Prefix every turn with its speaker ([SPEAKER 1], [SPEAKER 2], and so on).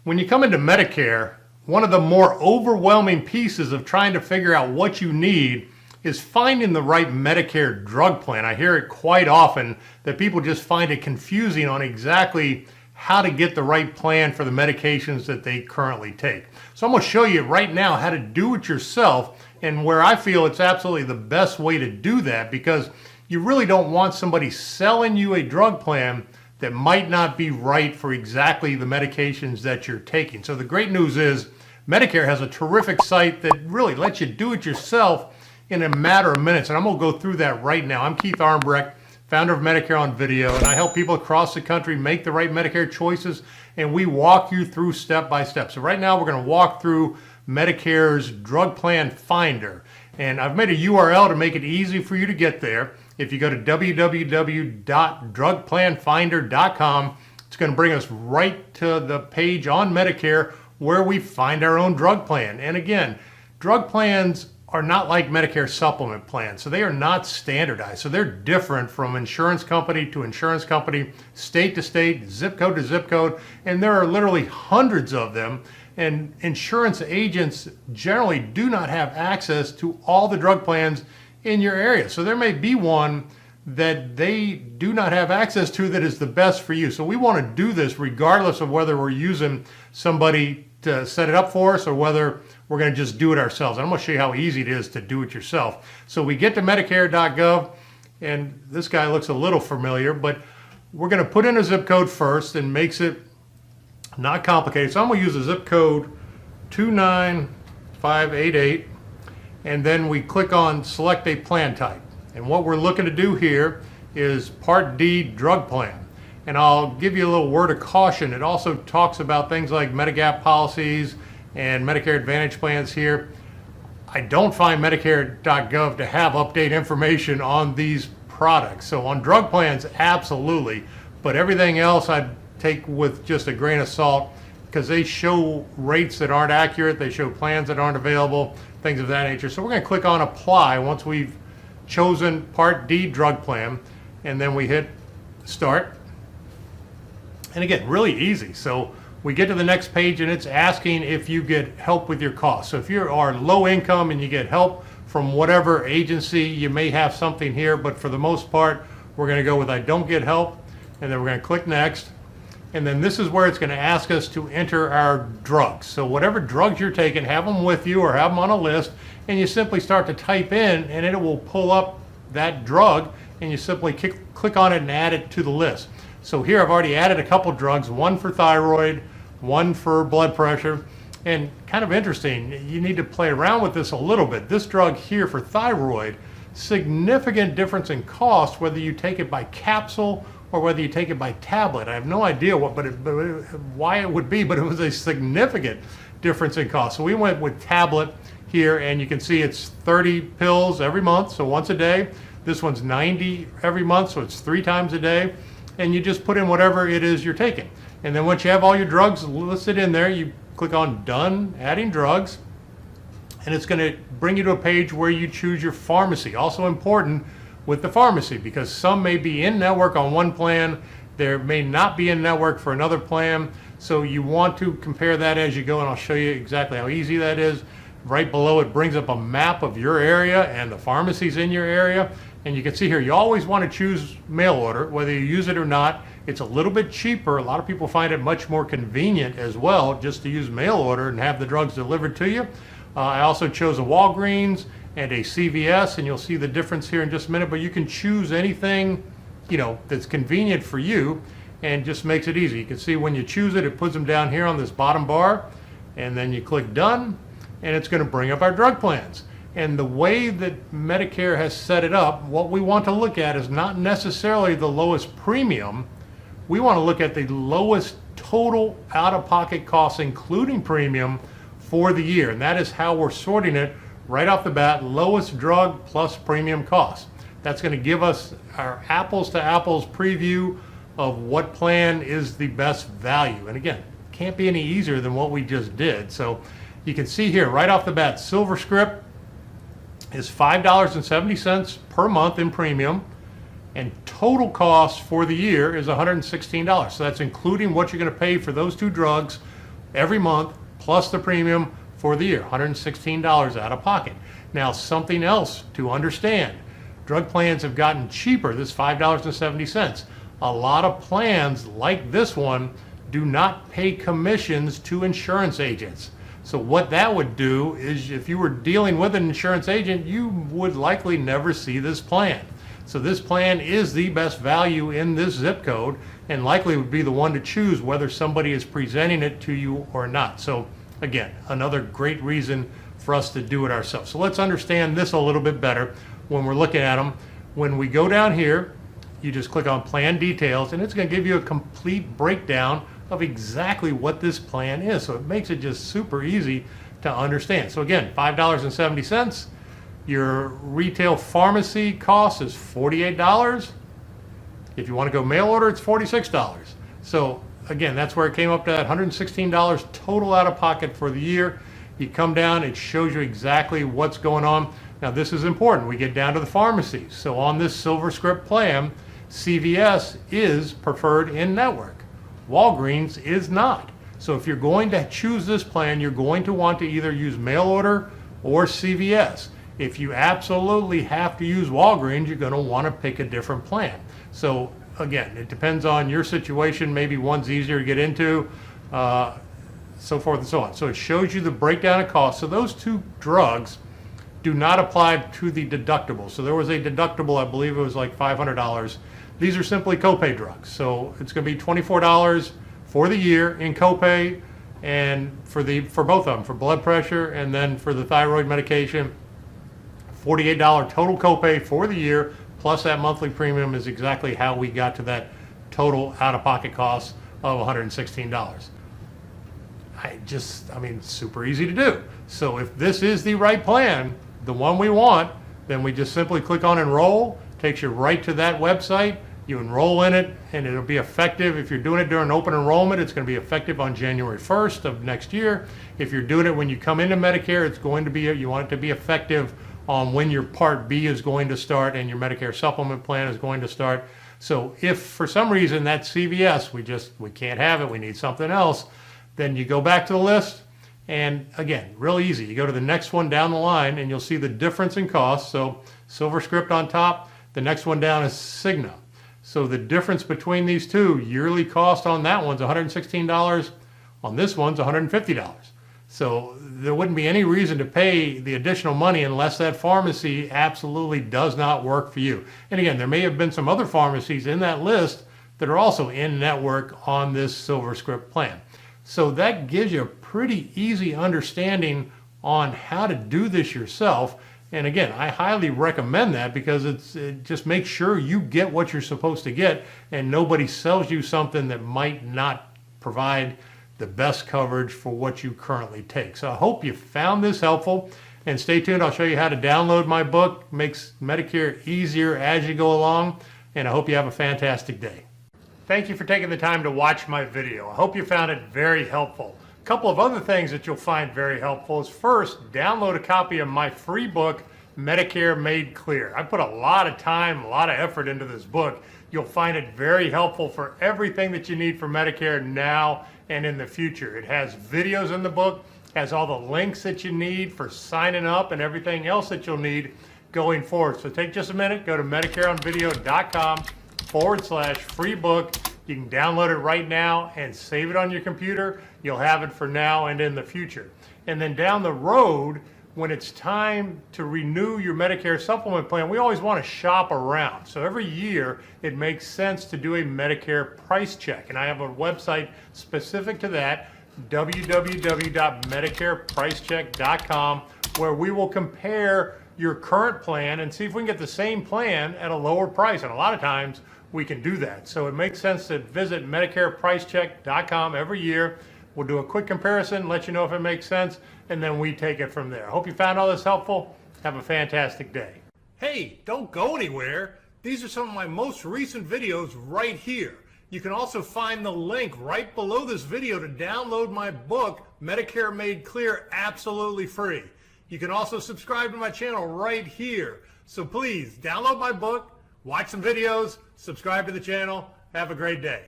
[SPEAKER 1] When you come into Medicare, one of the more overwhelming pieces of trying to figure out what you need is finding the right Medicare drug plan. I hear it quite often that people just find it confusing on exactly how to get the right plan for the medications that they currently take. So I'm going to show you right now how to do it yourself, and where I feel it's absolutely the best way to do that, because you really don't want somebody selling you a drug plan that might not be right for exactly the medications that you're taking. So the great news is Medicare has a terrific site that really lets you do it yourself in a matter of minutes, and I'm going to go through that right now. I'm Keith Armbrecht, founder of Medicare on Video, and I help people across the country make the right Medicare choices, and we walk you through step by step. So right now we're going to walk through Medicare's Drug Plan Finder, and I've made a URL to make it easy for you to get there. If you go to www.drugplanfinder.com, it's going to bring us right to the page on Medicare where we find our own drug plan. And again, drug plans are not like Medicare supplement plans, so they are not standardized. So they're different from insurance company to insurance company, state to state, zip code to zip code, and there are literally hundreds of them. And insurance agents generally do not have access to all the drug plans in your area. So there may be one that they do not have access to that is the best for you. So we want to do this regardless of whether we're using somebody to set it up for us or whether we're going to just do it ourselves. I'm going to show you how easy it is to do it yourself. So we get to Medicare.gov, and this guy looks a little familiar, but we're going to put in a zip code first and makes it not complicated. So I'm going to use a zip code 29588, and then we click on select a plan type. And what we're looking to do here is Part D drug plan. And I'll give you a little word of caution. It also talks about things like Medigap policies and Medicare Advantage plans here. I don't find Medicare.gov to have update information on these products. So on drug plans, absolutely. But everything else I'd take with just a grain of salt, because they show rates that aren't accurate, they show plans that aren't available, things of that nature. So we're going to click on apply once we've chosen Part D drug plan, and then we hit start. And again, really easy. So we get to the next page and it's asking if you get help with your costs. So if you are low income and you get help from whatever agency, you may have something here, but for the most part, we're going to go with I don't get help, and then we're going to click next. And then this is where it's going to ask us to enter our drugs. So whatever drugs you're taking, have them with you or have them on a list, and you simply start to type in and it will pull up that drug, and you simply click on it and add it to the list. So here I've already added a couple drugs, one for thyroid, one for blood pressure, and kind of interesting, you need to play around with this a little bit. This drug here for thyroid, significant difference in cost whether you take it by capsule or whether you take it by tablet. I have no idea why it would be, but it was a significant difference in cost. So we went with tablet here, and you can see it's 30 pills every month, so once a day. This one's 90 every month, so it's 3 times a day. And you just put in whatever it is you're taking. And then once you have all your drugs listed in there, you click on Done, Adding Drugs, and it's going to bring you to a page where you choose your pharmacy. Also important with the pharmacy, because some may be in network on one plan, there may not be in network for another plan, so you want to compare that as you go, and I'll show you exactly how easy that is. Right below it brings up a map of your area and the pharmacies in your area. And you can see here, you always want to choose mail order, whether you use it or not. It's a little bit cheaper. A lot of people find it much more convenient as well, just to use mail order and have the drugs delivered to you. I also chose a Walgreens and a CVS, and you'll see the difference here in just a minute, but you can choose anything, that's convenient for you and just makes it easy. You can see when you choose it, it puts them down here on this bottom bar, and then you click done, and it's going to bring up our drug plans. And the way that Medicare has set it up, what we want to look at is not necessarily the lowest premium. We want to look at the lowest total out-of-pocket costs, including premium, for the year. And that is how we're sorting it right off the bat, lowest drug plus premium cost. That's going to give us our apples to apples preview of what plan is the best value. And again, can't be any easier than what we just did. So you can see here right off the bat, Silver Script is $5.70 per month in premium, and total cost for the year is $116. So that's including what you're going to pay for those 2 drugs every month plus the premium for the year, $116 out of pocket. Now, something else to understand, drug plans have gotten cheaper. This is $5.70. A lot of plans like this one do not pay commissions to insurance agents. So what that would do is, if you were dealing with an insurance agent, you would likely never see this plan. So this plan is the best value in this zip code, and likely would be the one to choose whether somebody is presenting it to you or not. So again, another great reason for us to do it ourselves. So let's understand this a little bit better when we're looking at them. When we go down here, you just click on Plan Details, and it's going to give you a complete breakdown of exactly what this plan is. So it makes it just super easy to understand. So again, $5.70. Your retail pharmacy cost is $48. If you want to go mail order, it's $46. So again, that's where it came up to that $116 total out of pocket for the year. You come down, it shows you exactly what's going on. Now this is important. We get down to the pharmacies. So on this SilverScript plan, CVS is preferred in network. Walgreens is not. So if you're going to choose this plan, you're going to want to either use mail order or CVS. If you absolutely have to use Walgreens, you're going to want to pick a different plan. So again, it depends on your situation. Maybe one's easier to get into, so forth and so on. So it shows you the breakdown of costs. So those two drugs do not apply to the deductible. So there was a deductible, I believe it was like $500. These are simply copay drugs. So it's going to be $24 for the year in copay, and for both of them, for blood pressure and then for the thyroid medication, $48 total copay for the year, plus that monthly premium is exactly how we got to that total out-of-pocket cost of $116. I mean, super easy to do. So if this is the right plan, the one we want, then we just simply click on Enroll. Takes you right to that website. You enroll in it, and it'll be effective. If you're doing it during open enrollment, it's going to be effective on January 1st of next year. If you're doing it when you come into Medicare, it's going to be, you want it to be effective on when your Part B is going to start and your Medicare supplement plan is going to start. So if for some reason that CVS, we can't have it, we need something else, then you go back to the list, and again, real easy. You go to the next one down the line, and you'll see the difference in cost. So SilverScript on top. The next one down is Cigna. So the difference between these two, yearly cost on that one's $116, on this one's $150. So there wouldn't be any reason to pay the additional money unless that pharmacy absolutely does not work for you. And again, there may have been some other pharmacies in that list that are also in network on this SilverScript plan. So that gives you a pretty easy understanding on how to do this yourself. And again, I highly recommend that, because it just makes sure you get what you're supposed to get, and nobody sells you something that might not provide the best coverage for what you currently take. So I hope you found this helpful, and stay tuned. I'll show you how to download my book. Makes Medicare easier as you go along, and I hope you have a fantastic day. Thank you for taking the time to watch my video. I hope you found it very helpful. A couple of other things that you'll find very helpful is, first, download a copy of my free book, Medicare Made Clear. I put a lot of time, a lot of effort into this book. You'll find it very helpful for everything that you need for Medicare now and in the future. It has videos in the book, has all the links that you need for signing up and everything else that you'll need going forward. So take just a minute, go to medicareonvideo.com/free book. You can download it right now and save it on your computer. You'll have it for now and in the future. And then down the road, when it's time to renew your Medicare supplement plan, we always want to shop around. So every year, it makes sense to do a Medicare price check. And I have a website specific to that, www.medicarepricecheck.com, where we will compare your current plan and see if we can get the same plan at a lower price. And a lot of times, we can do that. So it makes sense to visit medicarepricecheck.com every year. We'll do a quick comparison, let you know if it makes sense, and then we take it from there. I hope you found all this helpful. Have a fantastic day. Hey, don't go anywhere. These are some of my most recent videos right here. You can also find the link right below this video to download my book, Medicare Made Clear, absolutely free. You can also subscribe to my channel right here. So please, download my book, watch some videos, subscribe to the channel. Have a great day.